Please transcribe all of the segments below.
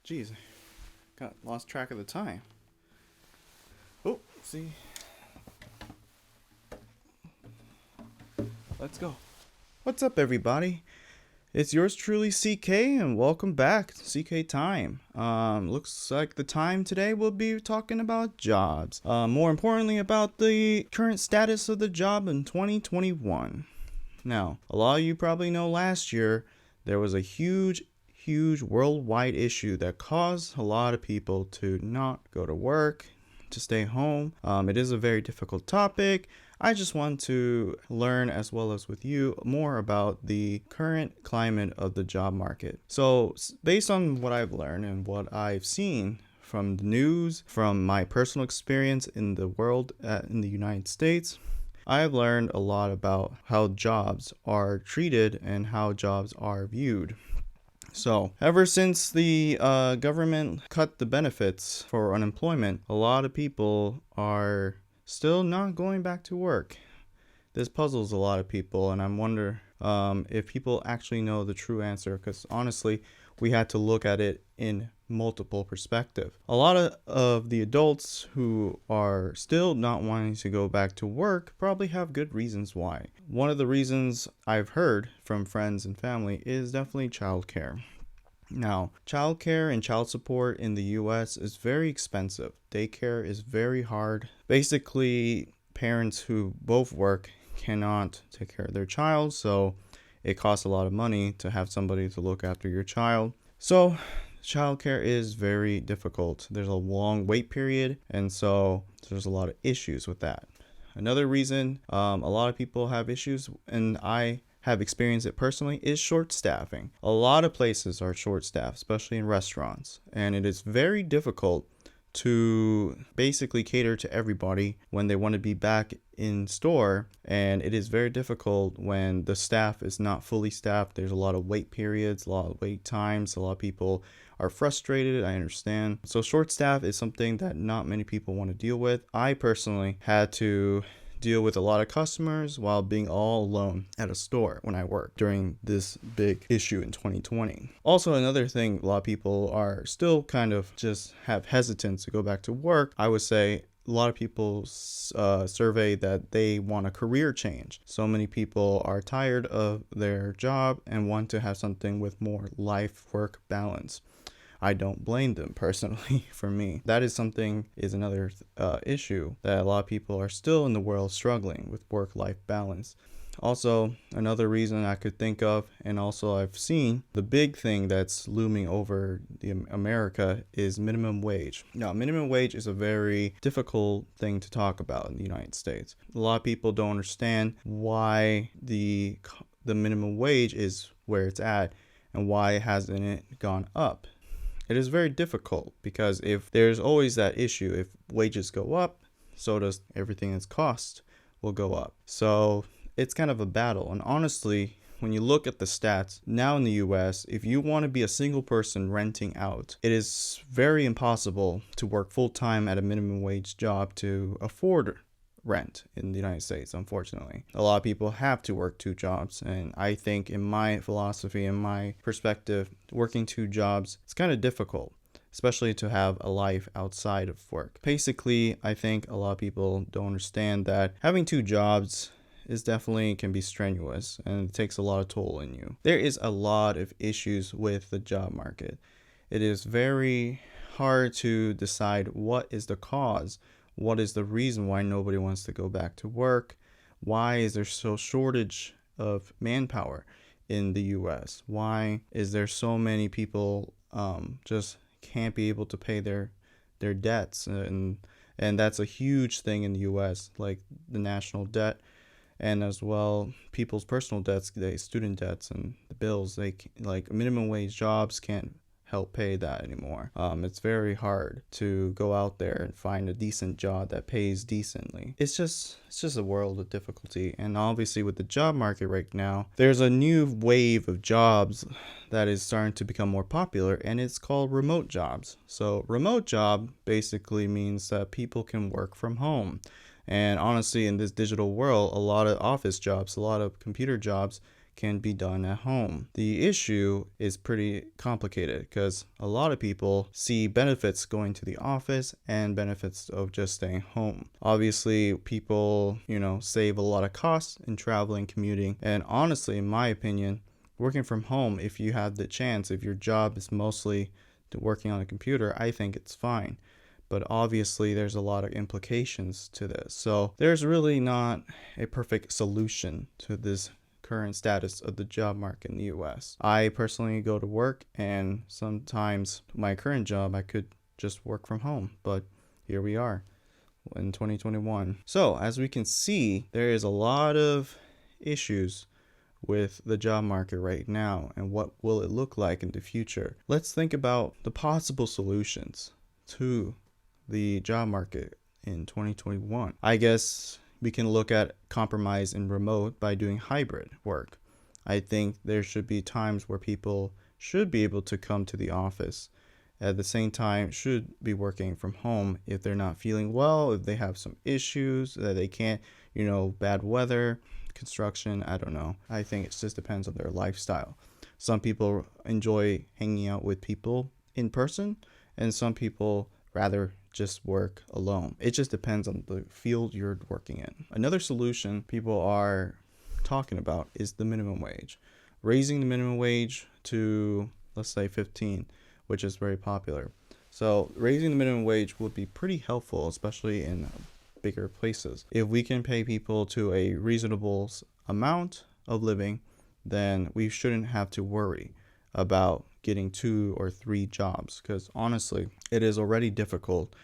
Jeez, got lost track of the time. Oh, see. Let's go. What's up, everybody? It's yours truly, CK, and welcome back to CK Time. Looks like the time today we'll be talking about jobs. More importantly, about the current status of the job in 2021. Now, a lot of you probably know last year there was a huge worldwide issue that caused a lot of people to not go to work, to stay home. It is a very difficult topic. I just want to learn, as well as with you, more about the current climate of the job market. So based on what I've learned and what I've seen from the news, from my personal experience in the world, in the United States, I've learned a lot about how jobs are treated and how jobs are viewed. So, ever since the government cut the benefits for unemployment, a lot of people are still not going back to work. This puzzles a lot of people, and I wonder if people actually know the true answer, because honestly, we had to look at it in multiple perspectives. A lot of the adults who are still not wanting to go back to work probably have good reasons why. One of the reasons I've heard from friends and family is definitely childcare. Now, childcare and child support in the US is very expensive. Daycare is very hard. Basically, parents who both work cannot take care of their child, so it costs a lot of money to have somebody to look after your child. So, childcare is very difficult. There's a long wait period, and so there's a lot of issues with that. Another reason a lot of people have issues, and I have experienced it personally, is short staffing. A lot of places are short staffed, especially in restaurants, and it is very difficult to basically cater to everybody when they want to be back in store, and it is very difficult when the staff is not fully staffed. There's a lot of wait periods, a lot of wait times. A lot of people are frustrated, I understand. So short staff is something that not many people want to deal with. I personally had to deal with a lot of customers while being all alone at a store when I worked during this big issue in 2020. Also, another thing, a lot of people are still kind of just have hesitance to go back to work. I would say a lot of people survey that they want a career change. So many people are tired of their job and want to have something with more life-work balance. I don't blame them personally. For me, that is another issue that a lot of people are still in the world struggling with work-life balance. Also, another reason I could think of, and also I've seen, the big thing that's looming over America is minimum wage. Now, minimum wage is a very difficult thing to talk about in the United States. A lot of people don't understand why the minimum wage is where it's at and why hasn't it gone up. It is very difficult because if there's always that issue, if wages go up, so does everything that's cost will go up. So it's kind of a battle. And honestly, when you look at the stats now in the US, if you want to be a single person renting out, it is very impossible to work full time at a minimum wage job to afford rent in the United States, unfortunately. A lot of people have to work two jobs, and I think in my philosophy and my perspective, working two jobs, it's kind of difficult, especially to have a life outside of work. Basically, I think a lot of people don't understand that having two jobs is definitely can be strenuous and it takes a lot of toll in you. There is a lot of issues with the job market. It is very hard to decide what is the cause. What is the reason why nobody wants to go back to work? Why is there so shortage of manpower in the US? Why is there so many people just can't be able to pay their debts? And that's a huge thing in the US, like the national debt, and as well people's personal debts, the student debts and the bills. Like minimum wage jobs can't help pay that anymore. It's very hard to go out there and find a decent job that pays decently. It's just a world of difficulty. And obviously with the job market right now, there's a new wave of jobs that is starting to become more popular, and it's called remote jobs. So remote job basically means that people can work from home. And honestly, in this digital world, a lot of office jobs, a lot of computer jobs can be done at home. The issue is pretty complicated because a lot of people see benefits going to the office and benefits of just staying home. Obviously, people, save a lot of costs in traveling, commuting, and honestly, in my opinion, working from home, if you have the chance, if your job is mostly working on a computer, I think it's fine. But obviously there's a lot of implications to this. So there's really not a perfect solution to this current status of the job market in the US. I personally go to work, and sometimes my current job I could just work from home, but here we are in 2021. So as we can see, there is a lot of issues with the job market right now, and what will it look like in the future. Let's think about the possible solutions to the job market in 2021. I guess we can look at compromise in remote by doing hybrid work. I think there should be times where people should be able to come to the office, at the same time should be working from home if they're not feeling well, if they have some issues that they can't, bad weather, construction, I don't know. I think it just depends on their lifestyle. Some people enjoy hanging out with people in person, and some people rather just work alone. It just depends on the field you're working in. Another solution people are talking about is the minimum wage. Raising the minimum wage to, let's say, 15, which is very popular. So raising the minimum wage would be pretty helpful, especially in bigger places. If we can pay people to a reasonable amount of living, then we shouldn't have to worry about getting 2 or 3 jobs, because honestly, it is already difficult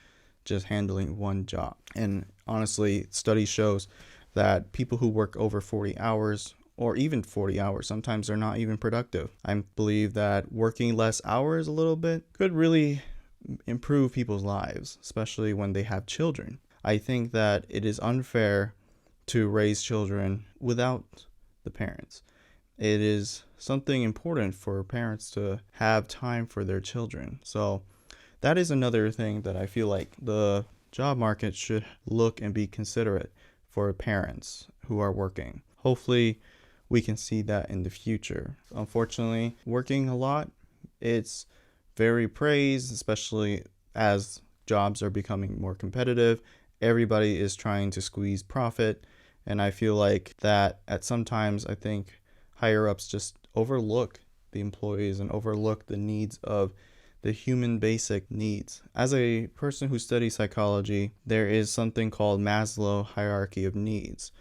just handling one job. And honestly, study shows that people who work over 40 hours or even 40 hours, sometimes they're not even productive. I believe that working less hours a little bit could really improve people's lives, especially when they have children. I think that it is unfair to raise children without the parents. It is something important for parents to have time for their children. So that is another thing that I feel like the job market should look and be considerate for parents who are working. Hopefully we can see that in the future. Unfortunately, working a lot, it's very praised, especially as jobs are becoming more competitive. Everybody is trying to squeeze profit, and I feel like that at sometimes I think higher ups just overlook the employees and overlook the needs of the human basic needs. As a person who studies psychology, there is something called Maslow hierarchy of needs.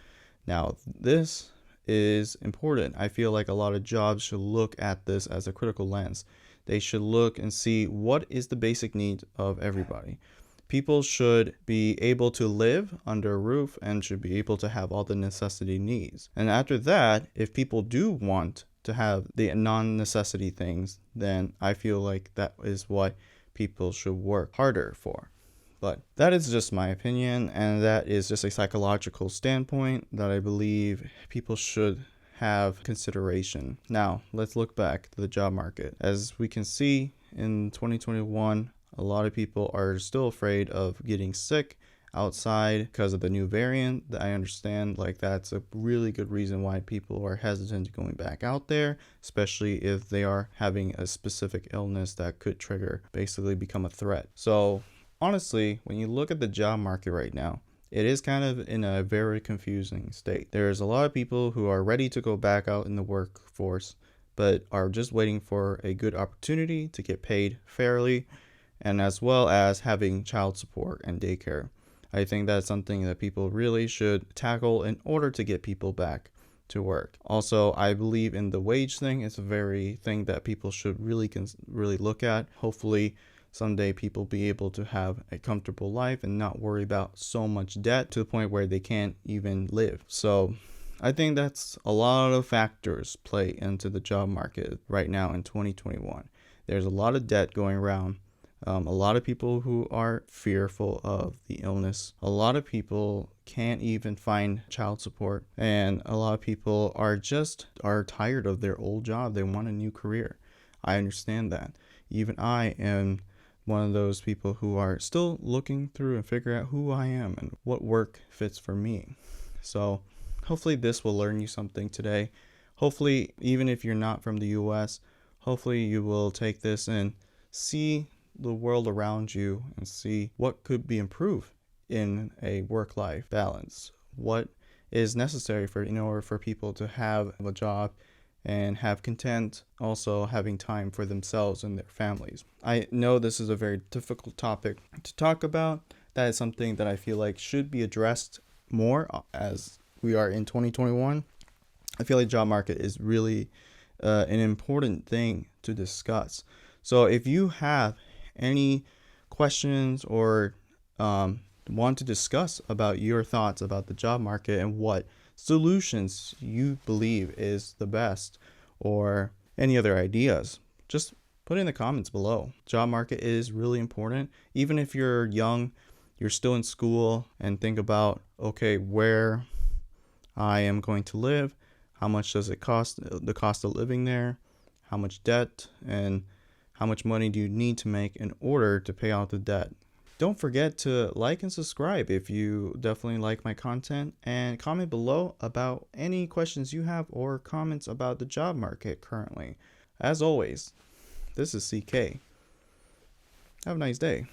Now, this is important. I feel like a lot of jobs should look at this as a critical lens. They should look and see what is the basic need of everybody. People should be able to live under a roof and should be able to have all the necessity needs. And after that, if people do want to have the non-necessity things, then I feel like that is what people should work harder for. But that is just my opinion, and that is just a psychological standpoint that I believe people should have consideration. Now, let's look back to the job market. As we can see in 2021, a lot of people are still afraid of getting sick outside because of the new variant. I understand, like, that's a really good reason why people are hesitant to going back out there, especially if they are having a specific illness that could basically become a threat. So honestly, when you look at the job market right now, it is kind of in a very confusing state. There's a lot of people who are ready to go back out in the workforce, but are just waiting for a good opportunity to get paid fairly, and as well as having child support and daycare. I think that's something that people really should tackle in order to get people back to work. Also, I believe in the wage thing. It's a very thing that people should really look at. Hopefully, someday people be able to have a comfortable life and not worry about so much debt to the point where they can't even live. So I think that's a lot of factors play into the job market right now in 2021. There's a lot of debt going around. A lot of people who are fearful of the illness. A lot of people can't even find child support. And a lot of people are tired of their old job. They want a new career. I understand that. Even I am one of those people who are still looking through and figure out who I am and what work fits for me. So hopefully this will learn you something today. Hopefully, even if you're not from the US, hopefully you will take this and see the world around you and see what could be improved in a work-life balance. What is necessary for in order for people to have a job and have content, also having time for themselves and their families. I know this is a very difficult topic to talk about. That is something that I feel like should be addressed more as we are in 2021. I feel like job market is really an important thing to discuss. So if you have any questions or want to discuss about your thoughts about the job market and what solutions you believe is the best, or any other ideas, just put in the comments below. Job market is really important. Even if you're young, you're still in school, and think about, okay, where I am going to live, how much does it cost, the cost of living there, how much debt, and how much money do you need to make in order to pay out the debt. Don't forget to like and subscribe if you definitely like my content, and comment below about any questions you have or comments about the job market currently. As always, this is CK. Have a nice day.